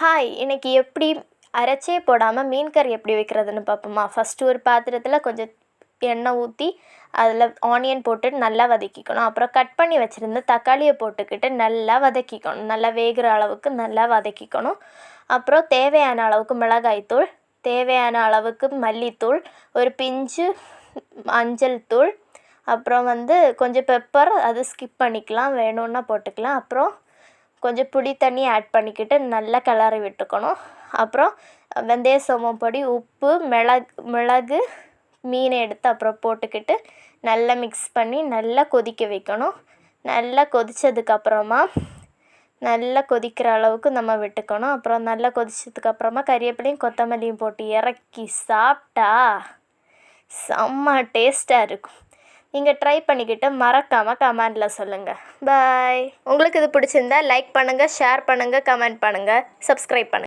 Hi, இன்னைக்கு எப்படி அரைச்சே போடாமல் மீன் கறி எப்படி வைக்கிறதுன்னு பார்ப்போமா. ஃபஸ்ட்டு ஒரு பாத்திரத்தில் கொஞ்சம் எண்ணெய் ஊற்றி அதில் ஆனியன் போட்டு நல்லா வதக்கிக்கணும். அப்புறம் கட் பண்ணி வச்சுருந்த தக்காளியை போட்டுக்கிட்டு நல்லா வதக்கிக்கணும். நல்லா வேகிற அளவுக்கு நல்லா வதக்கிக்கணும். அப்புறம் தேவையான அளவுக்கு மிளகாய்த்தூள், தேவையான அளவுக்கு மல்லித்தூள், ஒரு பிஞ்சு மஞ்சள் தூள், அப்புறம் கொஞ்சம் பெப்பர், அது ஸ்கிப் பண்ணிக்கலாம், வேணும்னா போட்டுக்கலாம். அப்புறம் கொஞ்சம் புளி தண்ணி ஆட் பண்ணிக்கிட்டு நல்லா கிளறி விட்டுக்கணும். அப்புறம் வெந்தய சோம்பு பொடி, உப்பு, மிளகு, மீனை எடுத்து அப்புறம் போட்டுக்கிட்டு நல்லா மிக்ஸ் பண்ணி நல்லா கொதிக்க வைக்கணும். நல்லா கொதித்ததுக்கப்புறமா நல்லா கொதிக்கிற அளவுக்கு நம்ம விட்டுக்கணும். அப்புறம் நல்லா கொதித்ததுக்கப்புறமா கறிவேப்பிலையும் கொத்தமல்லியும் போட்டு இறக்கி சாப்பிட்டா செம்ம டேஸ்ட்டாக இருக்கும். நீங்கள் ட்ரை பண்ணிக்கிட்டு மறக்காமல் கமெண்டில் சொல்லுங்கள். பாய். உங்களுக்கு இது பிடிச்சிருந்தா லைக் பண்ணுங்கள், ஷேர் பண்ணுங்கள், கமெண்ட் பண்ணுங்கள், சப்ஸ்கிரைப் பண்ணுங்கள்.